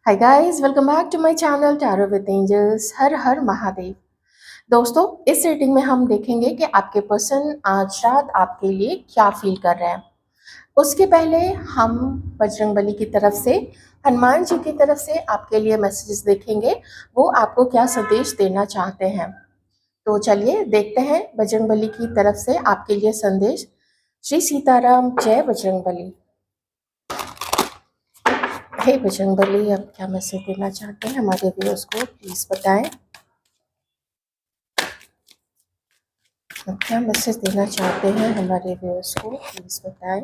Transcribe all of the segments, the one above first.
Hi guys, welcome back to my channel tarot with angels. हर हर महादेव। दोस्तों, इस रीडिंग में हम देखेंगे कि आपके पर्सन आज रात आपके लिए क्या फील कर रहे हैं। उसके पहले हम बजरंगबली की तरफ से, हनुमान जी की तरफ से आपके लिए मैसेजेस देखेंगे। वो आपको क्या संदेश देना चाहते हैं। तो चलिए देखते हैं बजरंगबली की तरफ से आपके लिए संदेश। श्री सीताराम, जय बजरंगबली। हे बजरंगबली, अब क्या मैसेज देना चाहते हैं हमारे व्यूअर्स को, प्लीज बताएं। अब क्या मैसेज देना चाहते हैं हमारे व्यूअर्स को, प्लीज बताएं।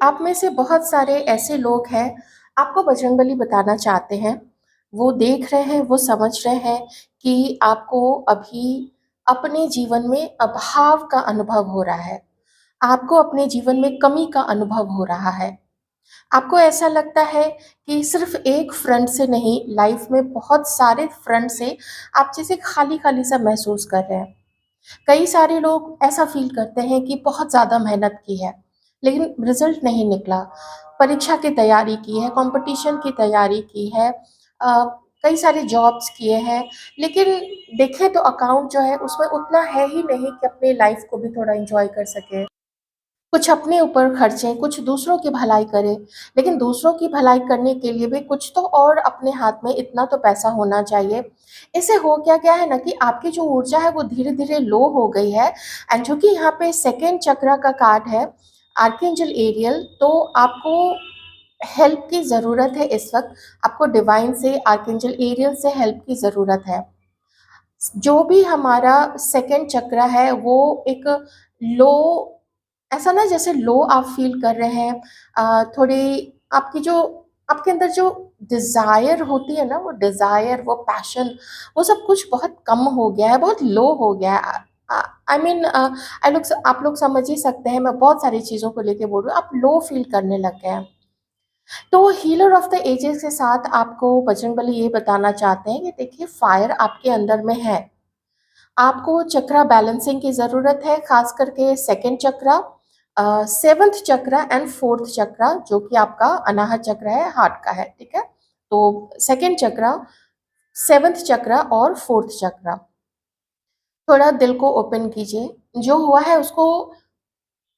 आप में से बहुत सारे ऐसे लोग हैं, आपको बजरंगबली बताना चाहते हैं। वो देख रहे हैं, वो समझ रहे हैं कि आपको अभी अपने जीवन में अभाव का अनुभव हो रहा है। आपको अपने जीवन में कमी का अनुभव हो रहा है। आपको ऐसा लगता है कि सिर्फ एक फ्रंट से नहीं, लाइफ में बहुत सारे फ्रंट से आप जैसे खाली खाली सा महसूस कर रहे हैं। कई सारे लोग ऐसा फील करते हैं कि बहुत ज़्यादा मेहनत की है, लेकिन रिजल्ट नहीं निकला। परीक्षा की तैयारी की है, कंपटीशन की तैयारी की है, कई सारे जॉब्स किए हैं, लेकिन देखें तो अकाउंट जो है उसमें उतना है ही नहीं कि अपनी लाइफ को भी थोड़ा एंजॉय कर सके। कुछ अपने ऊपर खर्चें, कुछ दूसरों की भलाई करें, लेकिन दूसरों की भलाई करने के लिए भी कुछ तो और अपने हाथ में इतना तो पैसा होना चाहिए। इससे हो क्या गया है ना कि आपकी जो ऊर्जा है वो धीरे-धीरे लो हो गई है। एंड चूँकि यहाँ पे सेकंड चक्र का कार्ड है, आर्कएंजल एरियल, तो आपको हेल्प की ज़रूरत है इस वक़्त। आपको डिवाइन से, आर्कएंजल एरियल से हेल्प की ज़रूरत है। जो भी हमारा सेकंड चक्र है वो एक लो, ऐसा ना जैसे लो आप फील कर रहे हैं। थोड़ी आपकी जो, आपके अंदर जो डिज़ायर होती है ना, वो डिज़ायर, वो पैशन, वो सब कुछ बहुत कम हो गया है, बहुत लो हो गया है। आई मीन, आई लोग आप लोग समझ ही सकते हैं, मैं बहुत सारी चीज़ों को लेके बोल रही हूँ, आप लो फील करने लग गए हैं। तो हीलर ऑफ द एजेस के साथ आपको बजरंगबली ये बताना चाहते हैं कि देखिए, फायर आपके अंदर में है। आपको चक्रा बैलेंसिंग की ज़रूरत है, खास करके second chakra, seventh chakra and fourth chakra, जो कि आपका अनाहत चक्र है, हार्ट का है, ठीक है। तो सेकंड चक्रा, सेवंथ चक्रा और फोर्थ चक्रा, थोड़ा दिल को ओपन कीजिए। जो हुआ है उसको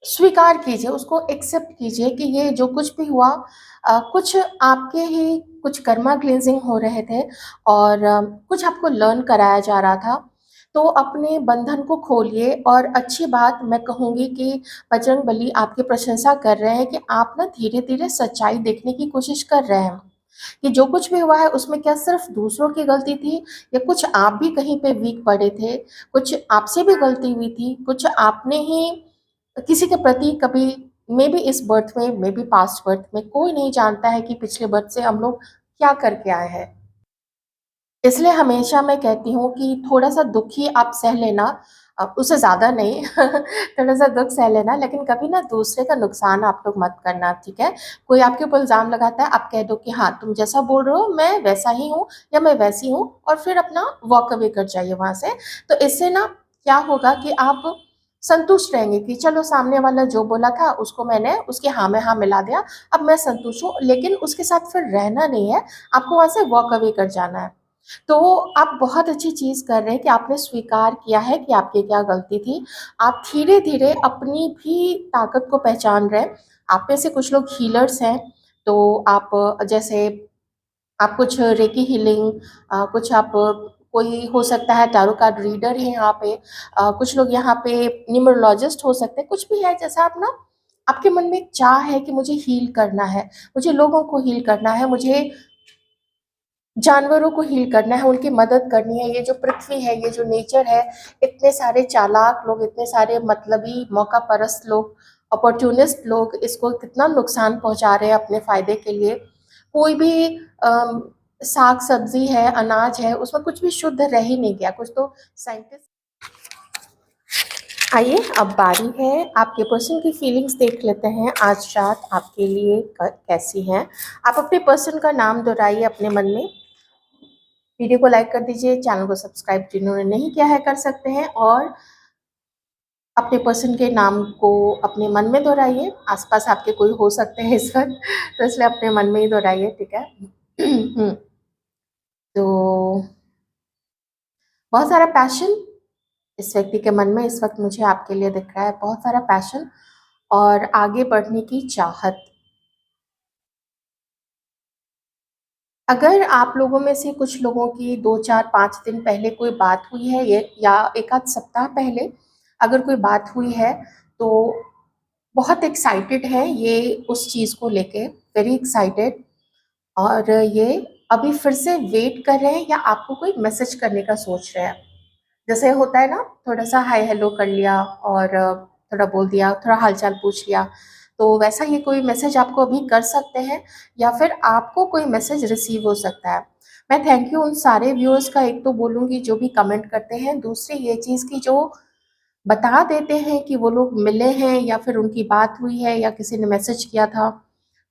स्वीकार कीजिए, उसको एक्सेप्ट कीजिए कि ये जो कुछ भी हुआ, कुछ आपके ही कुछ कर्मा क्लींजिंग हो रहे थे, और कुछ आपको लर्न कराया जा रहा था। तो अपने बंधन को खोलिए, और अच्छी बात मैं कहूँगी कि बजरंगबली आपकी प्रशंसा कर रहे हैं कि आप ना धीरे-धीरे सच्चाई देखने की कोशिश कर रहे हैं, कि जो कुछ भी हुआ है उसमें क्या सिर्फ दूसरों की गलती थी, या कुछ आप भी कहीं पे वीक पड़े थे, कुछ आपसे भी गलती हुई थी, कुछ आपने ही किसी के प्रति कभी, मे बी इस बर्थ में, मे बी पास्ट बर्थ में, कोई नहीं जानता है कि पिछले बर्थ से हम लोग क्या करके आए हैं। इसलिए हमेशा मैं कहती हूँ कि थोड़ा-सा दुःख ही आप सह लेना, उससे ज़्यादा नहीं थोड़ा-सा दुःख सह लेना, लेकिन कभी ना दूसरे का नुकसान आप लोग मत करना, ठीक है? कोई आपके ऊपर इल्ज़ाम लगाता है, आप कह दो कि हाँ, तुम जैसा बोल रहे हो मैं वैसा ही हूँ, या मैं वैसी हूँ, और फिर अपना वॉक अवे कर जाइए वहाँ से। तो इससे ना क्या होगा कि आप संतुष्ट रहेंगे कि चलो, सामने वाला जो बोला था उसको मैंने उसके हाँ में हाँ मिला दिया, अब मैं संतुष्ट हूँ, लेकिन उसके साथ फिर रहना नहीं है, आपको वहाँ से वॉक अवे कर जाना है। तो आप बहुत अच्छी चीज़ कर रहे हैं कि आपने स्वीकार किया है कि आपकी क्या गलती थी। आप धीरे-धीरे अपनी भी ताकत को पहचान रहे हैं। आप में से कुछ लोग हीलर्स हैं, तो आप जैसे आप कुछ रेकी हीलिंग, कुछ आप, कोई हो सकता है टैरो कार्ड रीडर है यहाँ पे, कुछ लोग यहाँ पे न्यूमरोलॉजिस्ट हो सकते हैं, कुछ भी है। जैसा आप ना, आपके मन में एक चाह है कि मुझे हील करना है, मुझे लोगों को हील करना है, मुझे जानवरों को हील करना है, उनकी मदद करनी है। ये जो पृथ्वी है, ये जो नेचर है, इतने सारे चालाक लोग, इतने सारे मतलबी मौका परस्त लोग, अपॉर्चुनिस्ट लोग इसको कितना नुकसान पहुंचा रहे हैं अपने फ़ायदे के लिए। कोई भी साग-सब्ज़ी है, अनाज है, उसमें कुछ भी शुद्ध रह ही नहीं गया। कुछ तो साइंटिस्ट आइए अब बारी है आपके पर्सन की फीलिंग्स देख लेते हैं आज रात आपके लिए कैसी हैं। आप अपने पर्सन का नाम दोहराइए अपने मन में। वीडियो को लाइक कर दीजिए, चैनल को सब्सक्राइब जिन्होंने नहीं किया है कर सकते हैं, और अपने पर्सन के नाम को अपने मन में दोहराइए। आसपास आपके कोई हो सकते हैं इस वक्त, तो इसलिए अपने मन में ही दोहराइए, ठीक है। तो बहुत सारा पैशन इस व्यक्ति के मन में इस वक्त मुझे आपके लिए दिख रहा है, बहुत सारा पैशन और आगे बढ़ने की चाहत। अगर आप लोगों में से कुछ लोगों की 2, 4, 5 दिन पहले कोई बात हुई है, ये या 1 आध सप्ताह पहले अगर कोई बात हुई है, तो बहुत एक्साइटेड है ये उस चीज़ को लेके, वेरी एक्साइटेड। और ये अभी फिर से वेट कर रहे हैं या आपको कोई मैसेज करने का सोच रहे हैं। जैसे होता है ना, थोड़ा सा हाय हेलो कर लिया और थोड़ा बोल दिया, थोड़ा हालचाल पूछ लिया, तो वैसा ये कोई मैसेज आपको अभी कर सकते हैं या फिर आपको कोई मैसेज रिसीव हो सकता है। मैं थैंक यू उन सारे व्यूअर्स का एक तो बोलूँगी जो भी कमेंट करते हैं, दूसरी ये चीज़ की जो बता देते हैं कि वो लोग मिले हैं या फिर उनकी बात हुई है या किसी ने मैसेज किया था,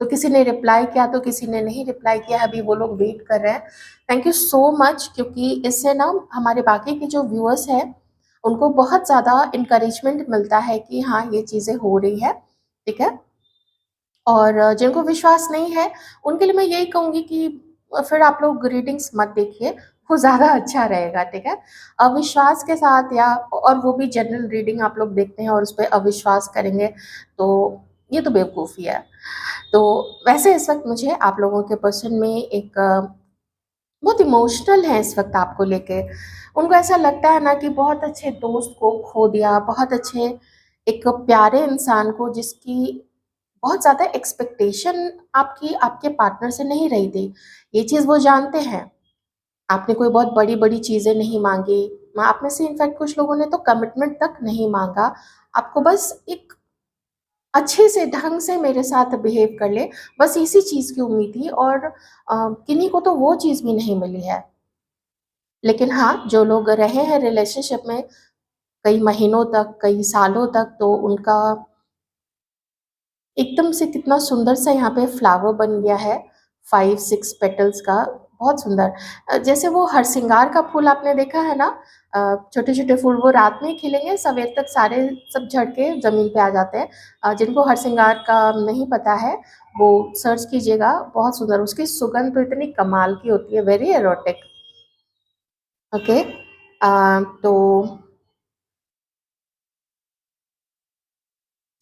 तो किसी ने रिप्लाई किया तो किसी ने नहीं रिप्लाई किया, अभी वो लोग वेट कर रहे हैं। थैंक यू सो मच, क्योंकि इससे ना हमारे बाकी के जो व्यूअर्स हैं उनको बहुत ज़्यादा इंकरेजमेंट मिलता है कि हाँ ये चीज़ें हो रही है, ठीक है। और जिनको विश्वास नहीं है उनके लिए मैं यही कहूँगी कि फिर आप लोग रीडिंग्स मत देखिए, वो ज़्यादा अच्छा रहेगा, ठीक है। अविश्वास के साथ या और वो भी जनरल रीडिंग आप लोग देखते हैं और उस पे अविश्वास करेंगे, तो ये तो बेवकूफ़ी है। तो वैसे इस वक़्त मुझे आप लोगों के पर्सन में एक बहुत इमोशनल है इस वक़्त आपको लेके। उनको ऐसा लगता है ना कि बहुत अच्छे दोस्त को खो दिया, बहुत अच्छे एक प्यारे इंसान को जिसकी बहुत ज़्यादा एक्सपेक्टेशन आपकी आपके पार्टनर से नहीं रही थी। ये चीज़ वो जानते हैं। आपने कोई बहुत बड़ी-बड़ी चीज़ें नहीं माँगी। आप में से इनफैक्ट कुछ लोगों ने तो कमिटमेंट तक नहीं माँगा। आपको बस एक अच्छे से ढंग से मेरे साथ बिहेव कर ले, बस इसी चीज़ की उम्मीद थी, और किन्हीं को तो वो चीज़ भी नहीं मिली है। लेकिन हाँ, जो लोग रहे हैं रिलेशनशिप में कई महीनों तक, कई सालों तक, तो उनका एकदम से कितना सुंदर सा यहाँ पे फ्लावर बन गया है, 5-6 पेटल्स का, बहुत सुंदर। जैसे वो हरसिंगार का फूल आपने देखा है ना, छोटे-छोटे फूल वो रात में ही खिलेंगे, सवेर तक सारे सब झड़ के ज़मीन पे आ जाते हैं। जिनको हरसिंगार का नहीं पता है, वो सर्च कीजिएगा, बहुत सुंदर, उसकी सुगंध तो इतनी कमाल की होती है, वेरी एरोटिक। ओके। तो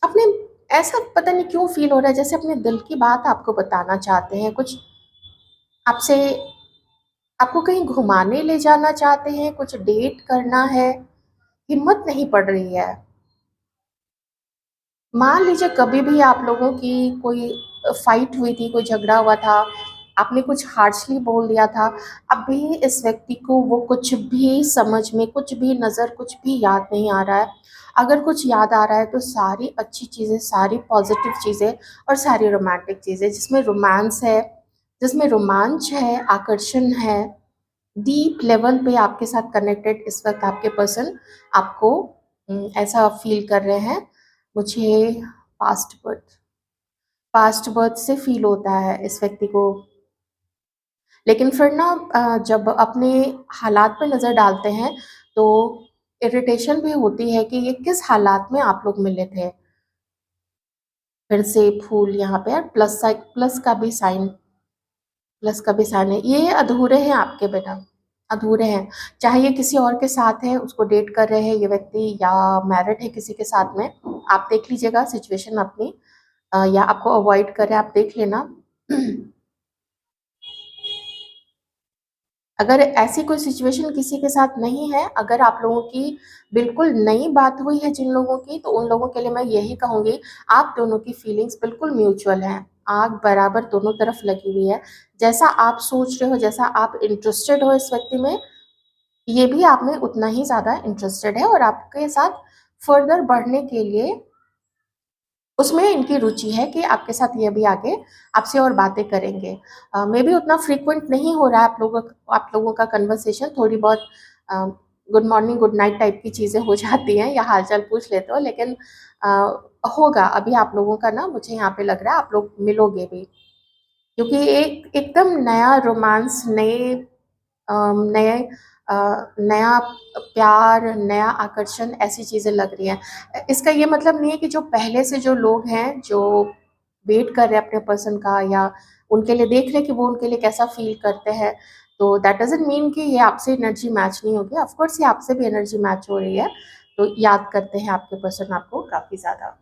अपने ऐसा पता नहीं क्यों फ़ील हो रहा है जैसे अपने दिल की बात आपको बताना चाहते हैं, कुछ आपसे, आपको कहीं घुमाने ले जाना चाहते हैं, कुछ डेट करना है, हिम्मत नहीं पड़ रही है। मान लीजिए कभी भी आप लोगों की कोई फाइट हुई थी, कोई झगड़ा हुआ था, आपने कुछ हार्शली बोल दिया था, अभी इस व्यक्ति को वो कुछ भी समझ में, कुछ भी नज़र, कुछ भी याद नहीं आ रहा है। अगर कुछ याद आ रहा है तो सारी अच्छी चीज़ें, सारी पॉज़िटिव चीज़ें और सारी रोमांटिक चीज़ें, जिसमें रोमांस है, जिसमें रोमांच है, आकर्षण है, डीप लेवल पे आपके साथ कनेक्टेड इस वक़्त आपके पर्सन आपको ऐसा फ़ील कर रहे हैं। मुझे पास्ट बर्थ से फ़ील होता है इस व्यक्ति को। लेकिन फिर ना जब अपने हालात पे नज़र डालते हैं, तो इरिटेशन भी होती है कि ये किस हालात में आप लोग मिले थे। फिर से फूल यहाँ पे और प्लस का भी साइन है। ये अधूरे हैं आपके बिना, अधूरे हैं। चाहे ये किसी और के साथ है, उसको डेट कर रहे हैं ये व्यक्ति, या मैरिड है किसी के साथ में, आप देख लीजिएगा सिचुएशन अपनी, या आपको अवॉइड कर रहे हैं, आप देख लेना। अगर ऐसी कोई सिचुएशन किसी के साथ नहीं है, अगर आप लोगों की बिल्कुल नई बात हुई है जिन लोगों की, तो उन लोगों के लिए मैं यही कहूँगी, आप दोनों की फीलिंग्स बिल्कुल म्यूचुअल हैं। आग बराबर दोनों तरफ लगी हुई है। जैसा आप सोच रहे हो, जैसा आप इंटरेस्टेड हो इस व्यक्ति में, ये भी आप में उतना ही ज़्यादा इंटरेस्टेड है और आपके साथ फर्दर बढ़ने के लिए उसमें इनकी रुचि है कि आपके साथ ये भी आगे आपसे और बातें करेंगे। मे बी उतना फ्रीक्वेंट नहीं हो रहा है आप लोगों का कन्वर्सेशन, थोड़ी बहुत good morning, good night type की चीज़ें हो जाती हैं या हाल-चाल पूछ लेते हो, लेकिन अ, होगा अभी आप लोगों का ना, मुझे यहाँ पे लग रहा है आप लोग मिलोगे भी। क्योंकि एक एकदम नया रोमांस, नए अ, नया प्यार, नया आकर्षण, ऐसी चीज़ें लग रही हैं। इसका ये मतलब नहीं है कि जो पहले से जो लोग हैं, जो वेट कर रहे हैं अपने पर्सन का, या उनके लिए देख रहे हैं कि वो उनके लिए कैसा फ़ील करते हैं, तो दैट डज़न्ट मीन कि ये आपसे एनर्जी मैच नहीं होगी। ऑफ़ कोर्स ये आपसे भी एनर्जी मैच हो रही है, तो याद करते हैं आपके पर्सन आपको काफ़ी ज़्यादा।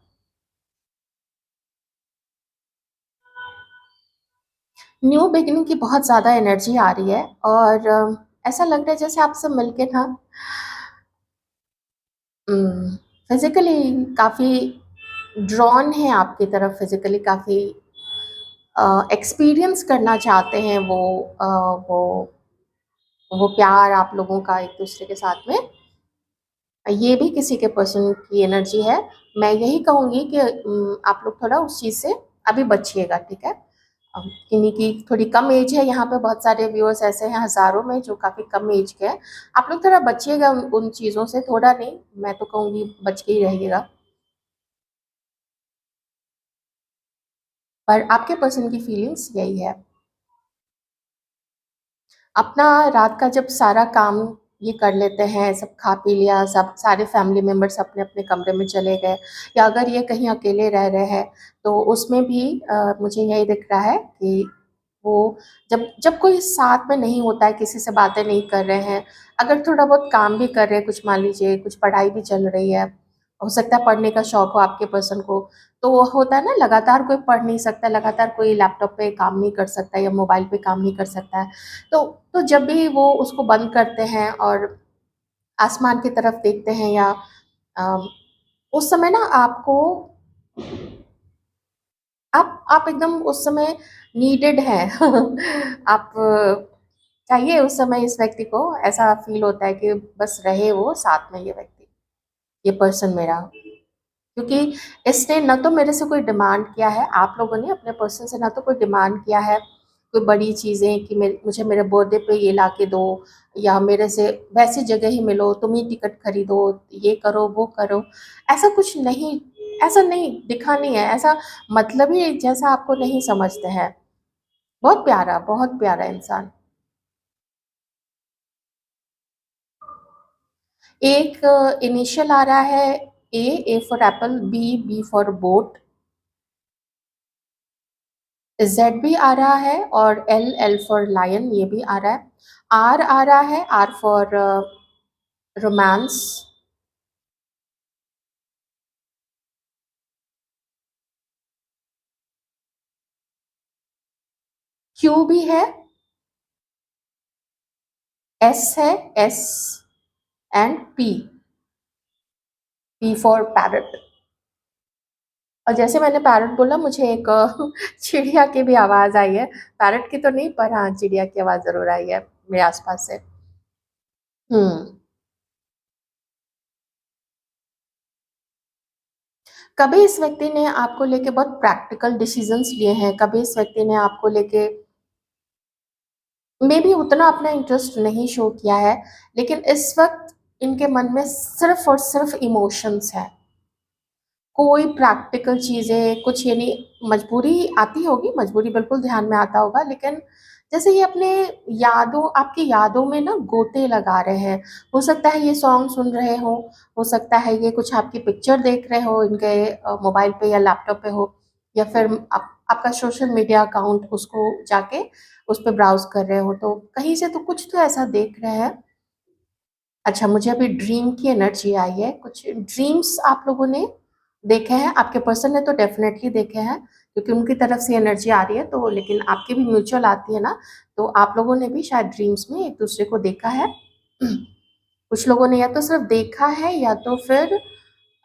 न्यू बिगिनिंग की बहुत ज़्यादा एनर्जी आ रही है, और ऐसा लग रहा है जैसे आपसे मिलके ना फिज़िकली काफ़ी ड्रॉन है आपकी तरफ, फिज़िकली काफ़ी एक्सपीरियंस करना चाहते हैं अ, वो वो प्यार आप लोगों का एक दूसरे के साथ में। ये भी किसी के पर्सन की एनर्जी है। मैं यही कहूँगी कि आप लोग थोड़ा उस चीज़ से अभी बचिएगा, ठीक है? किन्हीं की थोड़ी कम एज है, यहाँ पे बहुत सारे व्यूअर्स ऐसे हैं हज़ारों में जो काफ़ी कम एज के हैं। आप लोग थोड़ा बचिएगा उन चीज़ों से, थोड़ा नहीं, मैं तो कहूँगी बच के ही रहिएगा। पर आपके पर्सन की फीलिंग्स यही है। अपना रात का जब सारा काम ये कर लेते हैं, सब खा पी लिया, सब सारे फैमिली मेंबर्स अपने-अपने कमरे में चले गए, या अगर ये कहीं अकेले रह रहे हैं, तो उसमें भी मुझे यही दिख रहा है कि वो जब जब कोई साथ में नहीं होता है, किसी से बातें नहीं कर रहे हैं, अगर थोड़ा बहुत काम भी कर रहे हैं, कुछ मान लीजिए कुछ पढ़ाई भी चल रही है, हो सकता है पढ़ने का शौक हो आपके पर्सन को, तो वो होता है ना, लगातार कोई पढ़ नहीं सकता, लगातार कोई लैपटॉप पे काम नहीं कर सकता या मोबाइल पे काम नहीं कर सकता है। तो जब भी वो उसको बंद करते हैं और आसमान की तरफ देखते हैं, या अ, उस समय ना आपको आप एकदम उस समय नीडेड हैं। आप चाहिए उस समय इस व्यक्ति को, ऐसा फ़ील होता है कि बस रहे वो साथ में, ये व्यक्ति, ये पर्सन मेरा। क्योंकि इसने ना तो मेरे से कोई डिमांड किया है, आप लोगों ने अपने पर्सन से ना तो कोई डिमांड किया है, कोई बड़ी चीज़ें कि मुझे मेरे बर्थडे पे ये ला के दो, या मेरे से वैसी जगह ही मिलो, तुम ही टिकट खरीदो, ये करो, वो करो। ऐसा कुछ नहीं, ऐसा नहीं दिखा नहीं है, ऐसा मतलब ही जैसा आपको नहीं समझते हैं। बहुत प्यारा इंसान। एक इनिशियल आ रहा है A, A for apple, B, B for boat, Z भी आ रहा है, और एल, एल फॉर लायन, ये भी आ रहा है। आर आ रहा है, आर फॉर रोमांस। क्यू भी है, एस है, S and P, P for parrot. और जैसे मैंने पैरट बोला, मुझे एक चिड़िया की भी आवाज़ आई है। पैरट की तो नहीं, पर हाँ, चिड़िया की आवाज़ ज़रूर आई है मेरे आस-पास से। हुँ। कभी इस व्यक्ति ने आपको लेके बहुत प्रैक्टिकल डिसीज़न्स लिए हैं, कभी इस व्यक्ति ने आपको लेके मेबी उतना अपना इंटरेस्ट नहीं शो किया है, लेकिन इस वक़्त इनके मन में सिर्फ़ और सिर्फ़ इमोशंस है। कोई प्रैक्टिकल चीज़ें कुछ, यानी मजबूरी आती होगी, मजबूरी बिल्कुल ध्यान में आता होगा, लेकिन जैसे ये अपने आपकी यादों में ना गोते लगा रहे हैं। हो सकता है ये सॉन्ग सुन रहे हों, हो सकता है ये कुछ आपकी पिक्चर देख रहे हो इनके मोबाइल पे या लैपटॉप पे हो, या फिर आपका सोशल मीडिया अकाउंट उसको जाके उस पे ब्राउज़ कर रहे हो, तो कहीं से तो कुछ तो ऐसा देख रहे हैं। अच्छा, मुझे अभी ड्रीम की एनर्जी आई है, कुछ ड्रीम्स आप लोगों ने देखे हैं, आपके पर्सन ने तो डेफ़िनेटली देखे हैं, क्योंकि उनकी तरफ से एनर्जी आ रही है, तो लेकिन आपकी भी म्यूचुअल आती है ना, तो आप लोगों ने भी शायद ड्रीम्स में एक-दूसरे को देखा है। कुछ लोगों ने या तो सिर्फ़ देखा है, या तो फिर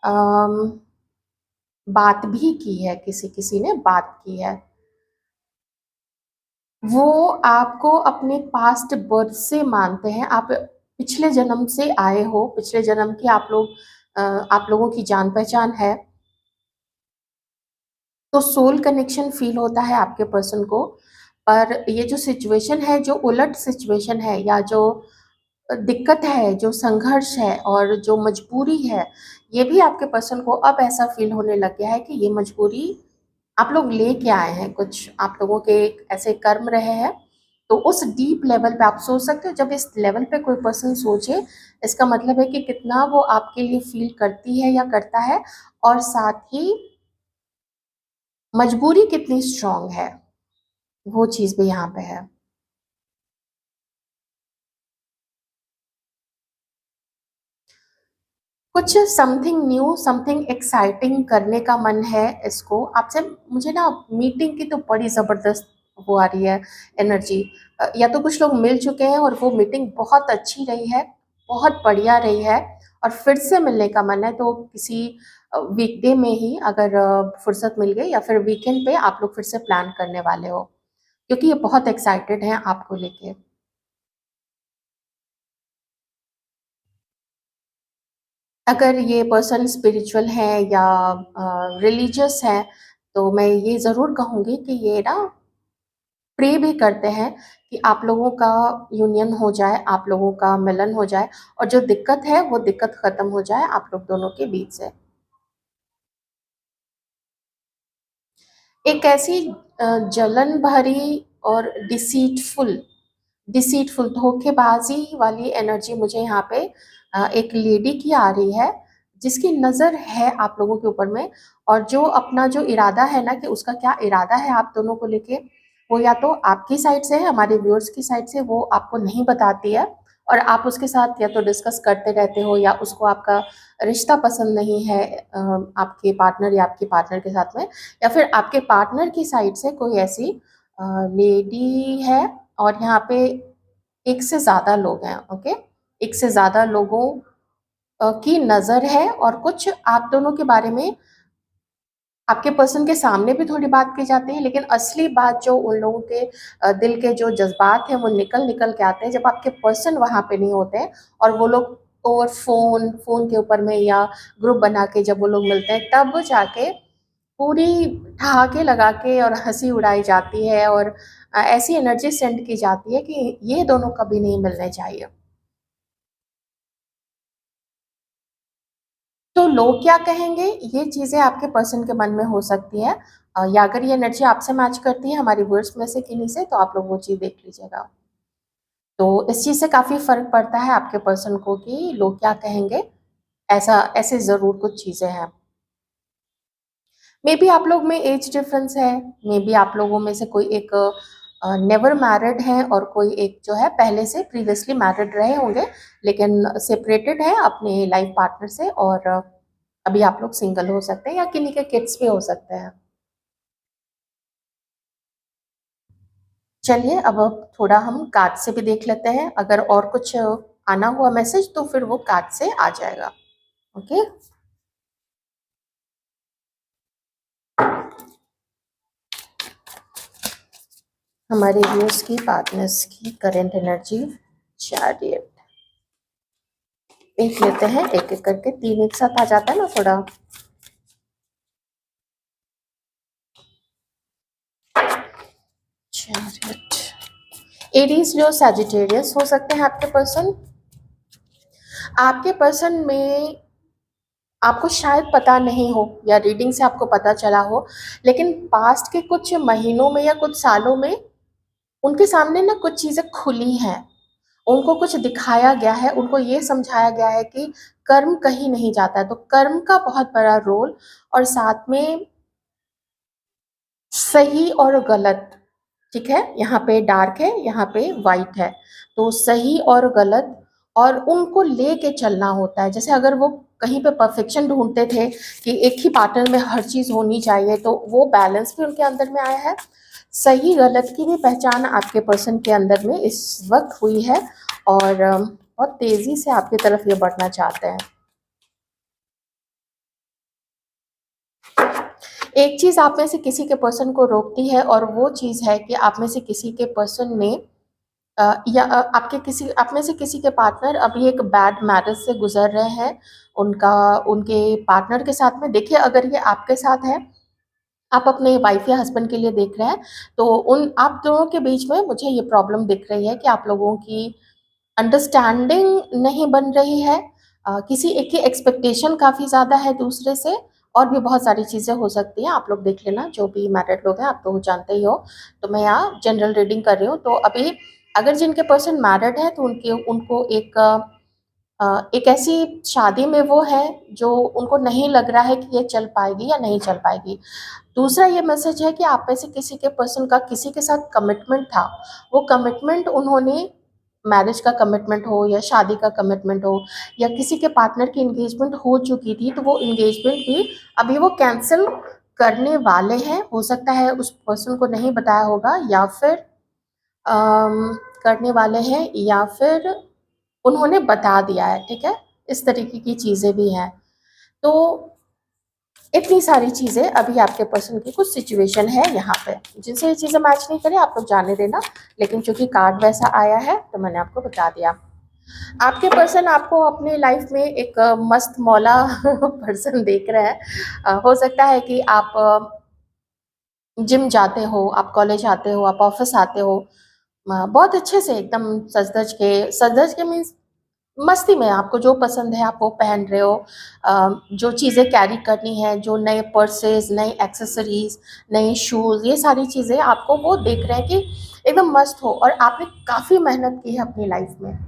अम, बात भी की है, किसी-किसी ने बात की है। वो आपको अपने पास्ट बर्थ से मानते हैं, आप पिछले जन्म से आए हो, पिछले जन्म की आप लोगों की जान-पहचान है, तो सोल कनेक्शन फ़ील होता है आपके पर्सन को। पर ये जो सिचुएशन है, जो उलट सिचुएशन है, या जो दिक्कत है, जो संघर्ष है और जो मजबूरी है, ये भी आपके पर्सन को अब ऐसा फ़ील होने लग गया है कि ये मजबूरी आप लोग लेके आए हैं, कुछ आप लोगों के ऐसे कर्म रहे हैं। तो उस डीप लेवल पे आप सोच सकते हो, जब इस लेवल पे कोई पर्सन सोचे, इसका मतलब है कि कितना वो आपके लिए फ़ील करती है या करता है, और साथ ही मजबूरी कितनी स्ट्रॉन्ग है, वो चीज़ भी यहाँ पे है। कुछ समथिंग न्यू, समथिंग एक्साइटिंग करने का मन है इसको आपसे। मुझे ना मीटिंग की तो बड़ी ज़बरदस्त वो आ रही है एनर्जी। या तो कुछ लोग मिल चुके हैं और वो मीटिंग बहुत अच्छी रही है, बहुत बढ़िया रही है, और फिर से मिलने का मन है, तो किसी वीकडे में ही अगर फुर्सत मिल गई, या फिर वीकेंड पे आप लोग फिर से प्लान करने वाले हो, क्योंकि ये बहुत एक्साइटेड हैं आपको लेके। अगर ये पर्सन स्पिरिचुअल है या रिलीजियस है, तो मैं ये ज़रूर कहूँगी कि ये ना प्रे भी करते हैं कि आप लोगों का यूनियन हो जाए, आप लोगों का मिलन हो जाए, और जो दिक्कत है वो दिक्कत ख़त्म हो जाए आप लोग दोनों के बीच से। एक ऐसी जलन भरी और डिसीटफुल धोखेबाजी वाली एनर्जी मुझे यहाँ पे एक लेडी की आ रही है, जिसकी नज़र है आप लोगों के ऊपर में, और जो अपना जो इरादा है ना, कि उसका क्या इरादा है आप दोनों को लेके, वो या तो आपकी साइड से है, हमारे व्यूअर्स की साइड से वो आपको नहीं बताती है, और आप उसके साथ या तो डिस्कस करते रहते हो, या उसको आपका रिश्ता पसंद नहीं है आपके पार्टनर या आपकी पार्टनर के साथ में, या फिर आपके पार्टनर की साइड से कोई ऐसी लेडी है, और यहाँ पे एक से ज़्यादा लोग हैं, ओके? एक से ज़्यादा लोगों की नज़र है, और कुछ आप दोनों के बारे में आपके पर्सन के सामने भी थोड़ी बात की जाती है, लेकिन असली बात जो उन लोगों के दिल के जो जज़्बात हैं, वो निकल के आते हैं जब आपके पर्सन वहाँ पे नहीं होते हैं, और वो लोग ओवर फ़ोन के ऊपर में या ग्रुप बना के जब वो लोग मिलते हैं, तब जाके पूरी ठहाके लगा के और हँसी उड़ाई जाती है, और ऐसी एनर्जी सेंड की जाती है कि ये दोनों कभी नहीं मिलने चाहिए। तो लोग क्या कहेंगे, ये चीज़ें आपके पर्सन के मन में हो सकती है, या अगर ये एनर्जी आपसे मैच करती है हमारी वर्ड्स में से किन्हीं से, तो आप लोग वो चीज़ देख लीजिएगा। तो इस चीज़ से काफ़ी फ़र्क पड़ता है आपके पर्सन को कि लोग क्या कहेंगे, ऐसा ऐसे ज़रूर कुछ चीज़ें हैं। मे बी आप लोग में एज डिफरेंस है, मे बी आप लोगों में से कोई एक नेवर मैरिड है, और कोई एक जो है पहले से प्रीवियसली मैरिड रहे होंगे, लेकिन सेपरेटेड है अपने लाइफ पार्टनर से, और अभी आप लोग सिंगल हो सकते हैं, या किन्हीं के किड्स भी हो सकते हैं। चलिए, अब थोड़ा हम कार्ड से भी देख लेते हैं, अगर और कुछ आना हुआ मैसेज तो फिर वो कार्ड से आ जाएगा। ओके। हमारे व्यूअर्स की, पार्टनर्स की करंट एनर्जी, चैरियट देख लेते हैं एक एक करके, तीन एक साथ आ जाता है ना थोड़ा। चैरियट, एरीज, लियो, सैजिटेरियस हो सकते हैं आपके पर्सन। आपके पर्सन में आपको शायद पता नहीं हो, या रीडिंग से आपको पता चला हो, लेकिन पास्ट के कुछ महीनों में या कुछ सालों में उनके सामने ना कुछ चीज़ें खुली हैं, उनको कुछ दिखाया गया है, उनको ये समझाया गया है कि कर्म कहीं नहीं जाता है, तो कर्म का बहुत बड़ा रोल, और साथ में सही और गलत, ठीक है? यहाँ पे डार्क है, यहाँ पे वाइट है, तो सही और गलत, और उनको लेके चलना होता है। जैसे अगर वो कहीं पे परफेक्शन ढूँढते थे कि एक ही पार्टनर में हर चीज़ होनी चाहिए, तो वो बैलेंस भी उनके अंदर में आया है। सही गलत की भी पहचान आपके पर्सन के अंदर में इस वक़्त हुई है, और बहुत तेज़ी से आपकी तरफ ये बढ़ना चाहते हैं। एक चीज़ आप में से किसी के पर्सन को रोकती है, और वो चीज़ है कि आप में से किसी के पर्सन ने आप में से किसी के पार्टनर अभी एक बैड मैरिज से गुजर रहे हैं, उनका उनके पार्टनर के साथ में। देखिए, अगर ये आपके साथ है, आप अपने वाइफ या हस्बैंड के लिए देख रहे हैं, तो उन आप दोनों के बीच में मुझे ये प्रॉब्लम दिख रही है कि आप लोगों की अंडरस्टैंडिंग नहीं बन रही है, किसी एक की एक्सपेक्टेशन काफ़ी ज़्यादा है दूसरे से, और भी बहुत सारी चीज़ें हो सकती हैं। आप लोग देख लेना, जो भी मैरिड लोग हैं, आप तो जानते ही हो। तो मैं यहाँ जनरल रीडिंग कर रही हूँ। तो अभी अगर जिनके पर्सन मैरिड है, तो उनके उनको एक ऐसी शादी में वो है जो उनको नहीं लग रहा है कि ये चल पाएगी या नहीं चल पाएगी। दूसरा ये मैसेज है कि आप में से किसी के पर्सन का किसी के साथ कमिटमेंट था, वो कमिटमेंट उन्होंने, मैरिज का कमिटमेंट हो या शादी का कमिटमेंट हो या किसी के पार्टनर की एंगेजमेंट हो चुकी थी, तो वो एंगेजमेंट भी अभी वो कैंसिल करने वाले हैं। हो सकता है उस पर्सन को नहीं बताया होगा, या फिर करने वाले हैं, या फिर उन्होंने बता दिया है, ठीक है? इस तरीके की चीज़ें भी हैं। तो इतनी सारी चीज़ें अभी आपके पर्सन की कुछ सिचुएशन है यहाँ पे, जिनसे ये चीज़ें मैच नहीं करें आप लोग जाने देना, लेकिन चूंकि कार्ड वैसा आया है तो मैंने आपको बता दिया। आपके पर्सन आपको अपने लाइफ में एक मस्त मौला पर्सन देख रहे हैं। हो सकता है कि आप जिम जाते हो, आप कॉलेज आते हो, आप ऑफिस आते हो, बहुत अच्छे से एकदम सज धज के मीन्स मस्ती में, आपको जो पसंद है आप वो पहन रहे हो। जो चीज़ें कैरी करनी है, जो नए पर्सेस, नई एक्सेसरीज, नए शूज़, ये सारी चीज़ें आपको वो देख रहे हैं कि एकदम मस्त हो। और आपने काफ़ी मेहनत की है अपनी लाइफ में,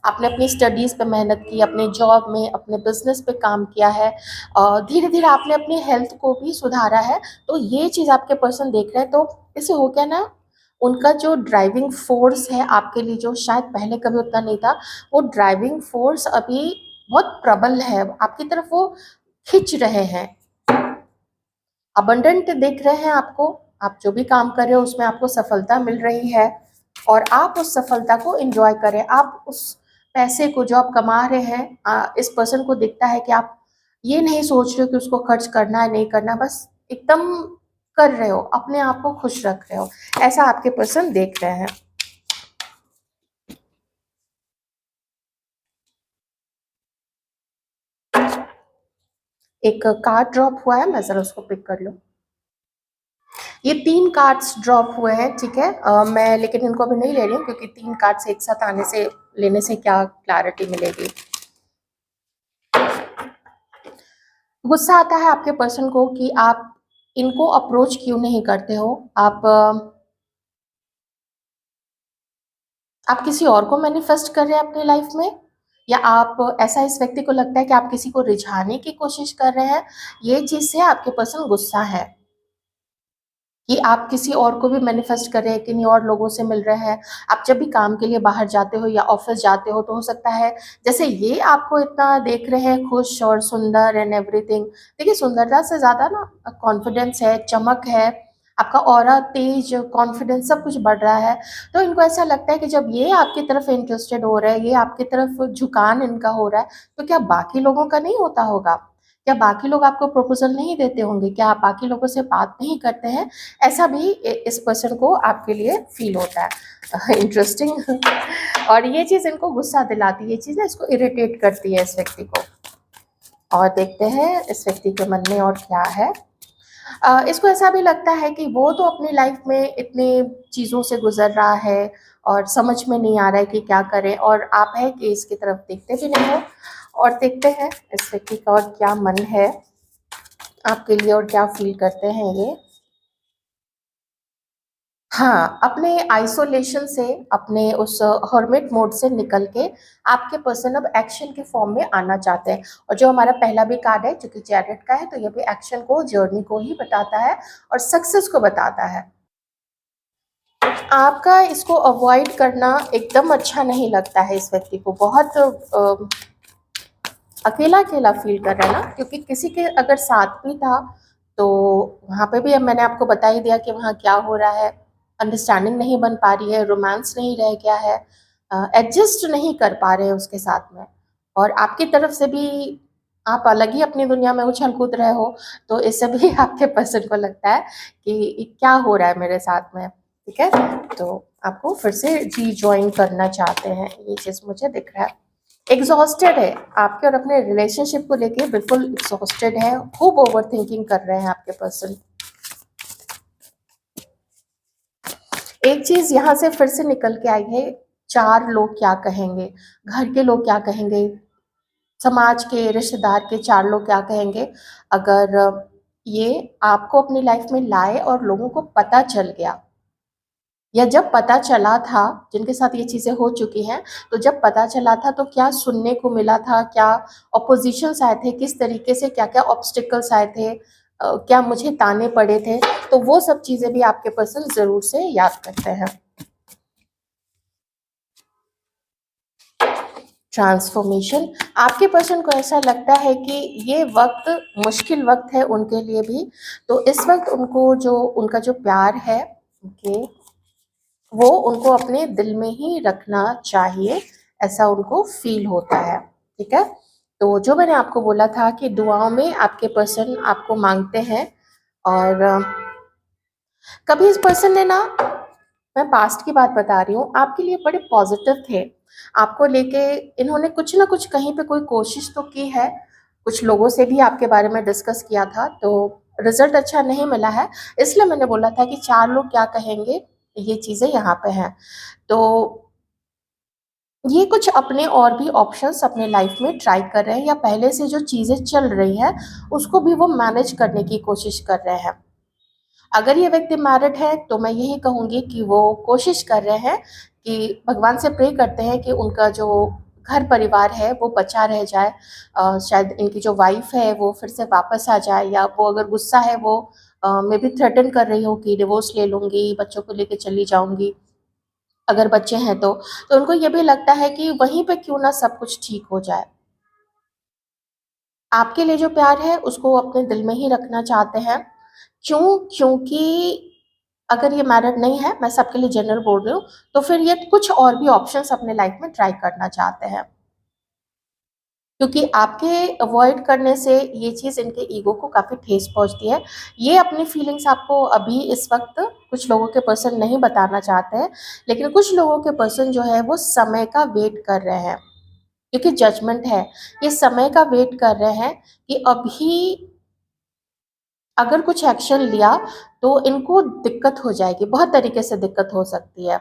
आपने अपनी स्टडीज़ पे मेहनत की, अपने जॉब में, अपने बिजनेस पे काम किया है, धीरे धीरे आपने अपनी हेल्थ को भी सुधारा है। तो ये चीज़ आपके पर्सन देख रहे हैं। तो इससे हो गया ना, उनका जो ड्राइविंग फोर्स है आपके लिए, जो शायद पहले कभी उतना नहीं था, वो ड्राइविंग फोर्स अभी बहुत प्रबल है, आपकी तरफ वो खिंच रहे हैं। अबंडेंट दिख रहे हैं आपको, आप जो भी काम कर रहे हो उसमें आपको सफलता मिल रही है, और आप उस सफलता को एंजॉय करें। आप उस पैसे को जो आप कमा रहे हैं, इस पर्सन को दिखता है कि आप ये नहीं सोच रहे हो कि उसको खर्च करना है नहीं करना, बस एकदम कर रहे हो, अपने आप को खुश रख रहे हो, ऐसा आपके पर्सन देख रहे हैं। एक कार्ड ड्रॉप हुआ है, मैं जरा उसको पिक कर लूँ। ये 3 कार्ड्स ड्रॉप हुए हैं, ठीक है? मैं लेकिन इनको अभी नहीं ले रही हूँ, क्योंकि 3 कार्ड्स एक साथ आने से, लेने से क्या क्लैरिटी मिलेगी। गुस्सा आता है आपके पर्सन को कि आप इनको अप्रोच क्यों नहीं करते हो। आप किसी और को मैनिफेस्ट कर रहे हैं अपनी लाइफ में, या आप ऐसा, इस व्यक्ति को लगता है कि आप किसी को रिझाने की कोशिश कर रहे हैं। ये चीज़ से आपके पर्सन गुस्सा है कि आप किसी और को भी मैनिफेस्ट कर रहे हैं, किन्हीं और लोगों से मिल रहे हैं। आप जब भी काम के लिए बाहर जाते हो या ऑफिस जाते हो, तो हो सकता है जैसे ये आपको इतना देख रहे हैं खुश और सुंदर एंड एवरीथिंग। देखिए, सुंदरता से ज़्यादा ना कॉन्फिडेंस है, चमक है, आपका ऑरा तेज, कॉन्फिडेंस सब कुछ बढ़ रहा है। तो इनको ऐसा लगता है कि जब ये आपकी तरफ इंटरेस्टेड हो रहा है, ये आपकी तरफ झुकान इनका हो रहा है, तो क्या बाकी लोगों का नहीं होता होगा? क्या बाकी लोग आपको प्रपोज़ल नहीं देते होंगे? क्या आप बाकी लोगों से बात नहीं करते हैं? ऐसा भी इस पर्सन को आपके लिए फील होता है। इंटरेस्टिंग। और ये चीज़ इनको गुस्सा दिलाती है, ये चीज़ ना इसको इरिटेट करती है इस व्यक्ति को। और देखते हैं इस व्यक्ति के मन में और क्या है। इसको ऐसा भी लगता है कि वो तो अपनी लाइफ में इतने चीज़ों से गुजर रहा है और समझ में नहीं आ रहा है कि क्या करें, और आप है कि इसकी तरफ देखते भी नहीं हो। और देखते हैं इस व्यक्ति का और क्या मन है आपके लिए, और क्या फील करते हैं ये। हाँ, अपने आइसोलेशन से, अपने उस हर्मिट मोड से निकल के आपके पर्सन अब एक्शन के फॉर्म में आना चाहते हैं। और जो हमारा पहला भी कार्ड है, जो कि चैरियट का है, तो ये भी एक्शन को, जर्नी को ही बताता है और सक्सेस को बताता है। आपका इसको अवॉइड करना एकदम अच्छा नहीं लगता है, इस व्यक्ति को बहुत अकेला अकेला फील कर रहा है ना, क्योंकि किसी के अगर साथ भी था तो वहाँ पे भी अब मैंने आपको बता ही दिया कि वहाँ क्या हो रहा है। अंडरस्टैंडिंग नहीं बन पा रही है, रोमांस नहीं रह गया है, एडजस्ट नहीं कर पा रहे हैं उसके साथ में। और आपकी तरफ से भी आप अलग ही अपनी दुनिया में उछल कूद रहे हो, तो इससे भी आपके पर्सन को लगता है कि क्या हो रहा है मेरे साथ में, ठीक है? तो आपको फिर से रीजॉइन करना चाहते हैं, ये चीज़ मुझे दिख रहा है। एग्जॉस्टेड है आपके और अपने रिलेशनशिप को लेके, बिल्कुल एग्जॉस्टेड है, खूब ओवर थिंकिंग कर रहे हैं आपके पर्सन। एक चीज यहाँ से फिर से निकल के आई है, चार लोग क्या कहेंगे, घर के लोग क्या कहेंगे, समाज के, रिश्तेदार के चार लोग क्या कहेंगे, अगर ये आपको अपनी लाइफ में लाए और लोगों को पता चल गया, या जब पता चला था, जिनके साथ ये चीज़ें हो चुकी हैं, तो जब पता चला था तो क्या सुनने को मिला था, क्या ऑपोजिशंस आए थे, किस तरीके से क्या-क्या ऑब्स्टिकल्स आए थे, क्या मुझे ताने पड़े थे, तो वो सब चीज़ें भी आपके पर्सन ज़रूर से याद करते हैं। ट्रांसफॉर्मेशन, आपके पर्सन को ऐसा लगता है कि ये वक्त मुश्किल वक्त है उनके लिए भी, तो इस वक्त उनको जो उनका जो प्यार है, ओके, वो उनको अपने दिल में ही रखना चाहिए, ऐसा उनको फील होता है। ठीक है, तो जो मैंने आपको बोला था कि दुआओं में आपके पर्सन आपको मांगते हैं, और कभी इस पर्सन ने ना, मैं पास्ट की बात बता रही हूँ, आपके लिए बड़े पॉजिटिव थे, आपको लेके इन्होंने कुछ ना कुछ कहीं पे कोई कोशिश तो की है, कुछ लोगों से भी आपके बारे में डिस्कस किया था, तो रिजल्ट अच्छा नहीं मिला है, इसलिए मैंने बोला था कि चार लोग क्या कहेंगे, ये चीज़ें यहाँ पे हैं। तो ये कुछ अपने और भी ऑप्शंस अपने लाइफ में ट्राई कर रहे हैं, या पहले से जो चीज़ें चल रही हैं उसको भी वो मैनेज करने की कोशिश कर रहे हैं। अगर ये व्यक्ति मैरिड है तो मैं यही कहूँगी कि वो कोशिश कर रहे हैं कि भगवान से प्रे करते हैं कि उनका जो घर परिवार है वो बचा रह जाए, शायद इनकी जो वाइफ है वो फिर से वापस आ जाए, या वो अगर गुस्सा है वो मे बी थ्रेटन कर रही हो कि डिवोर्स ले लूँगी, बच्चों को लेके चली जाऊँगी, अगर बच्चे हैं तो उनको ये भी लगता है कि वहीं पे क्यों ना सब कुछ ठीक हो जाए। आपके लिए जो प्यार है उसको अपने दिल में ही रखना चाहते हैं। क्यों? क्योंकि अगर ये मैरिड नहीं है, मैं सबके लिए जनरल बोल रही हूँ, तो फिर ये कुछ और भी ऑप्शंस अपने लाइफ में ट्राई करना चाहते हैं। क्योंकि आपके अवॉइड करने से ये चीज़ इनके ईगो को काफ़ी ठेस पहुँचती है। ये अपनी फीलिंग्स आपको अभी इस वक़्त कुछ लोगों के पर्सन नहीं बताना चाहते हैं, लेकिन कुछ लोगों के पर्सन जो है वो समय का वेट कर रहे हैं। क्योंकि जजमेंट है, ये समय का वेट कर रहे हैं कि अभी अगर कुछ एक्शन लिया तो इनको दिक्कत हो जाएगी, बहुत तरीके से दिक्कत हो सकती है।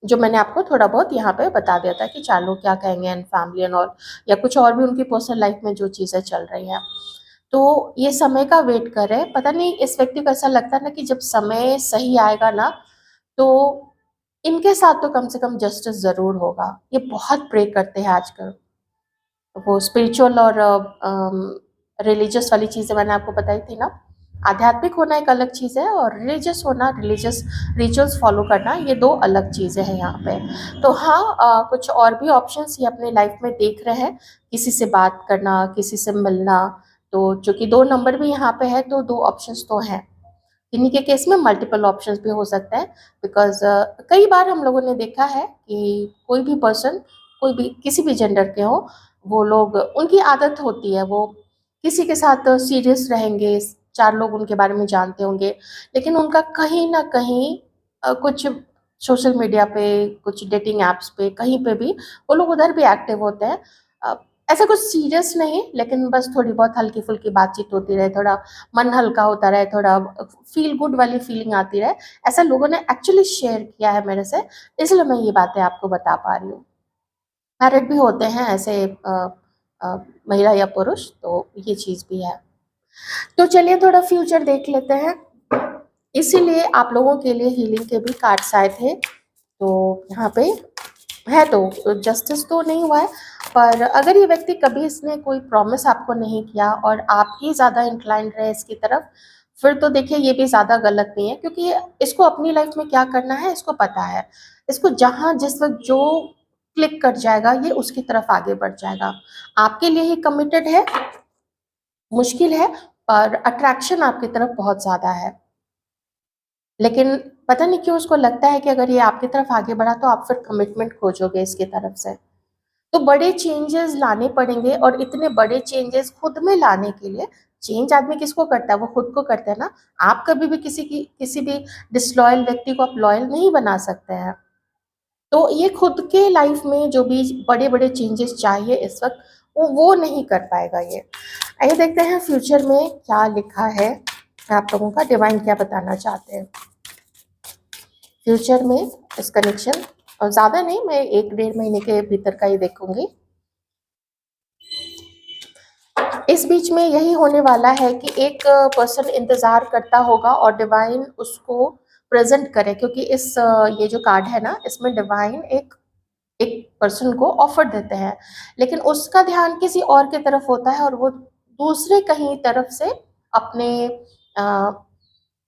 जो मैंने आपको थोड़ा बहुत यहाँ पे बता दिया था कि 4 लोग क्या कहेंगे एंड फैमिली एंड ऑल, या कुछ और भी उनकी पर्सनल लाइफ में जो चीज़ें चल रही हैं। तो ये समय का वेट कर रहे हैं, पता नहीं इस व्यक्ति को ऐसा लगता है ना कि जब समय सही आएगा ना, तो इनके साथ तो कम से कम जस्टिस ज़रूर होगा। ये बहुत प्रे करते हैं आजकल। वो स्पिरिचुअल और रिलीजियस वाली चीज़ें मैंने आपको बताई थी ना, आध्यात्मिक होना एक अलग चीज़ है और रिलीजियस होना, रिलीजियस रिचुअल्स फॉलो करना, ये दो अलग चीज़ें हैं यहाँ पे। तो हाँ, कुछ और भी ऑप्शंस ये अपने लाइफ में देख रहे हैं, किसी से बात करना, किसी से मिलना, तो चूँकि 2 नंबर भी यहाँ पे है तो 2 ऑप्शंस तो हैं। इन्हीं के केस में मल्टीपल ऑप्शंस भी हो सकते हैं, बिकॉज़ कई बार हम लोगों ने देखा है कि कोई भी पर्सन, कोई भी किसी भी जेंडर के हों, वो लोग, उनकी आदत होती है, वो किसी के साथ सीरियस रहेंगे, 4 लोग उनके बारे में जानते होंगे, लेकिन उनका कहीं न कहीं कुछ सोशल मीडिया पे, कुछ डेटिंग ऐप्स पे, कहीं पे भी वो लोग उधर भी एक्टिव होते हैं। अ, ऐसा कुछ सीरियस नहीं, लेकिन बस थोड़ी बहुत हल्की-फुल्की बातचीत होती रहे, थोड़ा मन हल्का होता रहे, थोड़ा फील गुड वाली फीलिंग आती रहे, ऐसा लोगों ने एक्चुअली शेयर किया है मेरे से, इसलिए मैं ये बातें आपको बता पा रही हूँ। मैरिड भी होते हैं ऐसे अ, महिला या पुरुष, तो ये चीज़ भी है। तो चलिए थोड़ा फ्यूचर देख लेते हैं। इसीलिए आप लोगों के लिए हीलिंग के भी कार्ड्स आए थे। तो यहाँ पे है, तो जस्टिस तो नहीं हुआ है, पर अगर ये व्यक्ति कभी इसने कोई प्रॉमिस आपको नहीं किया और आप ही ज़्यादा इंक्लाइंड रहे इसकी तरफ, फिर तो देखिए ये भी ज़्यादा गलत नहीं है, क्योंकि इसको अपनी लाइफ में क्या करना है इसको पता है। इसको जहाँ जिस वक़्त जो क्लिक कर जाएगा ये उसकी तरफ आगे बढ़ जाएगा। आपके लिए ही कमिटेड है, मुश्किल है, पर अट्रैक्शन आपकी तरफ बहुत ज़्यादा है। लेकिन पता नहीं क्यों उसको लगता है कि अगर ये आपकी तरफ आगे बढ़ा तो आप फिर कमिटमेंट खोजोगे इसकी तरफ से। तो बड़े चेंजेस लाने पड़ेंगे, और इतने बड़े चेंजेस खुद में लाने के लिए, चेंज आदमी किसको करता है? वो खुद को करता है ना। आप कभी भी किसी भी डिसलॉयल व्यक्ति को आप लॉयल नहीं बना सकते हैं। तो ये खुद के लाइफ में जो भी बड़े-बड़े चेंजेस चाहिए इस वक़्त, वो नहीं कर पाएगा ये। आइए देखते हैं फ्यूचर में क्या लिखा है, आप लोगों का डिवाइन क्या बताना चाहते हैं। फ्यूचर में इस कनेक्शन और ज़्यादा नहीं, मैं 1 डेढ़ महीने के भीतर का ही देखूँगी। इस बीच में यही होने वाला है कि एक पर्सन इंतज़ार करता होगा और डिवाइन उसको प्रेज़ेंट करे, क्योंकि ये जो कार्ड है ना, इसमें डिवाइन एक एक पर्सन को ऑफ़र देते हैं, लेकिन उसका ध्यान किसी और की तरफ होता है और वो दूसरे कहीं तरफ से अपने अ,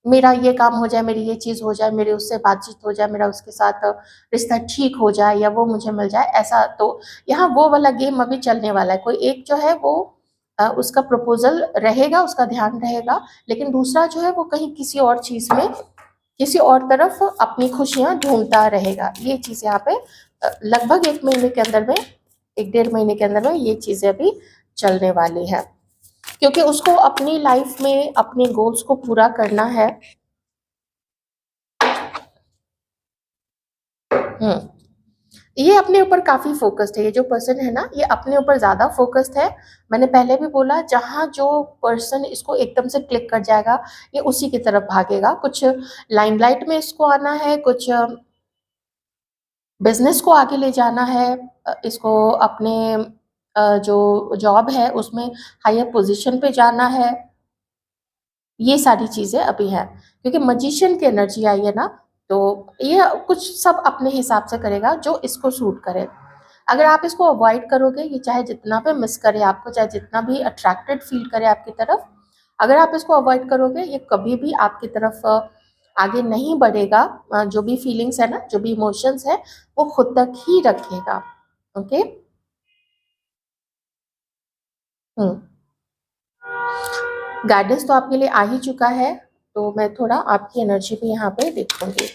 मेरा ये काम हो जाए, मेरी ये चीज़ हो जाए, मेरी उससे बातचीत हो जाए, मेरा उसके साथ रिश्ता ठीक हो जाए या वो मुझे मिल जाए, ऐसा। तो यहाँ वो वाला गेम अभी चलने वाला है। कोई एक जो है वो उसका प्रपोज़ल रहेगा, उसका ध्यान रहेगा, लेकिन दूसरा जो है वो कहीं किसी और चीज़ में, किसी और तरफ अपनी खुशियाँ ढूँढता रहेगा। ये चीज़ यहाँ पे लगभग 1 महीने के अंदर में, 1 डेढ़ महीने के अंदर में ये चीज़ें अभी चलने वाली हैं। क्योंकि उसको अपनी लाइफ़ में अपने गोल्स को पूरा करना है। हुँ। ये अपने ऊपर काफ़ी फ़ोकस्ड है, ये जो पर्सन है ना, ये अपने ऊपर ज़्यादा फ़ोकस्ड है। मैंने पहले भी बोला, जहाँ जो पर्सन इसको एकदम से क्लिक कर जाएगा, ये उसी की तरफ भागेगा। कुछ लाइमलाइट में इसको आना है, कुछ बिज़नेस को आगे ले जाना है, इसको अपने जो जॉब है उसमें हायर पोज़ीशन पे जाना है। ये सारी चीज़ें अभी हैं, क्योंकि मैजिशियन की एनर्जी आई है ना, तो ये कुछ सब अपने हिसाब से करेगा जो इसको सूट करे। अगर आप इसको अवॉइड करोगे, ये चाहे जितना भी मिस करे आपको, चाहे जितना भी अट्रैक्टेड फ़ील करे आपकी तरफ, अगर आप इसको अवॉइड करोगे, ये कभी भी आपकी तरफ आगे नहीं बढ़ेगा। जो भी फीलिंग्स है ना, जो भी इमोशंस है, वो खुद तक ही रखेगा। ओके? हुँ। गाइडेंस तो आपके लिए आ ही चुका है, तो मैं थोड़ा आपकी एनर्जी भी यहाँ पे देखूँगी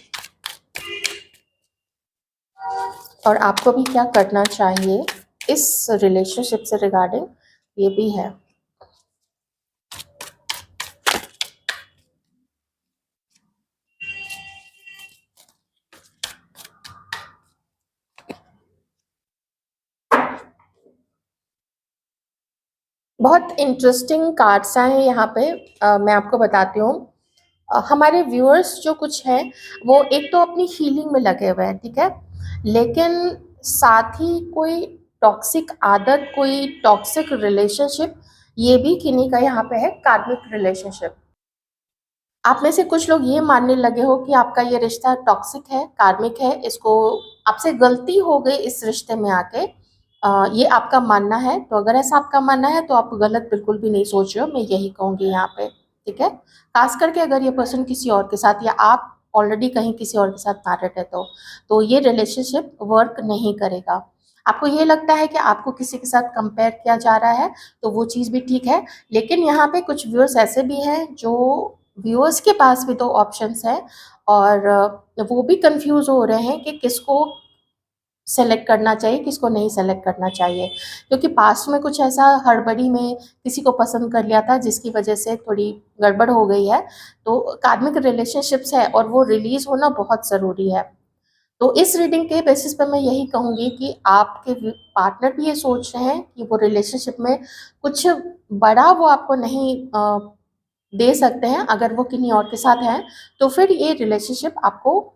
और आपको भी क्या करना चाहिए इस रिलेशनशिप से रिगार्डिंग, ये भी है। बहुत इंटरेस्टिंग कार्ड्स आए हैं यहाँ पे। मैं आपको बताती हूँ। हमारे व्यूअर्स जो कुछ हैं, वो एक तो अपनी हीलिंग में लगे हुए हैं, ठीक है? लेकिन साथ ही कोई टॉक्सिक आदत, कोई टॉक्सिक रिलेशनशिप, ये भी किन्हीं का यहाँ पे है, कार्मिक रिलेशनशिप। आप में से कुछ लोग ये मानने लगे हो कि आपका ये रिश्ता टॉक्सिक है, कार्मिक है, इसको आपसे गलती हो गई इस रिश्ते में आके। ये आपका मानना है, तो अगर ऐसा आपका मानना है तो आप गलत बिल्कुल भी नहीं सोच रहे हो, मैं यही कहूँगी यहाँ पे, ठीक है? ख़ास करके अगर ये पर्सन किसी और के साथ, या आप ऑलरेडी कहीं किसी और के साथ मैरिड है, तो ये रिलेशनशिप वर्क नहीं करेगा। आपको ये लगता है कि आपको किसी के साथ कंपेयर किया जा रहा है, तो वो चीज़ भी ठीक है, लेकिन यहाँ पे कुछ व्यूअर्स ऐसे भी हैं जो व्यूअर्स के पास भी 2 ऑप्शंस हैं और वो भी कन्फ्यूज़ हो रहे हैं कि किसको सेलेक्ट करना चाहिए, किसको नहीं सेलेक्ट करना चाहिए। क्योंकि पास्ट में कुछ ऐसा हड़बड़ी में किसी को पसंद कर लिया था, जिसकी वजह से थोड़ी गड़बड़ हो गई है। तो कार्मिक रिलेशनशिप्स है और वो रिलीज़ होना बहुत ज़रूरी है। तो इस रीडिंग के बेसिस पे मैं यही कहूँगी कि आपके पार्टनर भी ये सोच रहे हैं कि वो रिलेशनशिप में कुछ बड़ा वो आपको नहीं दे सकते हैं, अगर वो किन्हीं और के साथ हैं, तो फिर ये रिलेशनशिप आपको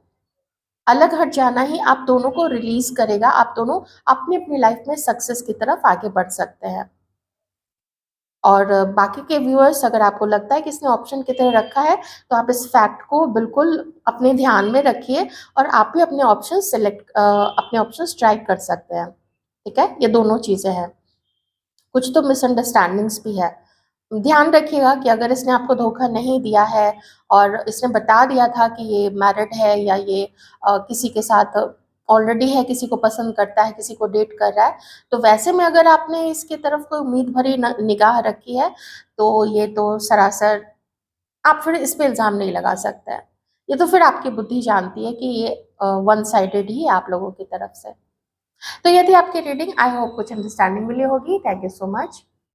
अलग हट जाना ही आप दोनों को रिलीज़ करेगा। आप दोनों अपनी-अपनी लाइफ़ में सक्सेस की तरफ आगे बढ़ सकते हैं। और बाकी के व्यूअर्स, अगर आपको लगता है कि इसने ऑप्शन की तरह रखा है, तो आप इस फैक्ट को बिल्कुल अपने ध्यान में रखिए और आप भी अपने ऑप्शंस ट्राई कर सकते हैं। ठीक है? ये दोनों चीज़ें हैं। कुछ तो मिसअंडरस्टैंडिंग्स भी है। ध्यान रखिएगा कि अगर इसने आपको धोखा नहीं दिया है और इसने बता दिया था कि ये मैरिड है या ये किसी के साथ ऑलरेडी है, किसी को पसंद करता है, किसी को डेट कर रहा है, तो वैसे में अगर आपने इसकी तरफ कोई उम्मीद भरी निगाह रखी है, तो ये तो सरासर, आप फिर इस पे इल्ज़ाम नहीं लगा सकते हैं। ये तो फिर आपकी बुद्धि जानती है कि ये वन साइडेड ही है आप लोगों की तरफ से। तो ये थी आपकी रीडिंग। आई होप कुछ अंडरस्टैंडिंग मिली होगी। Thank you so much.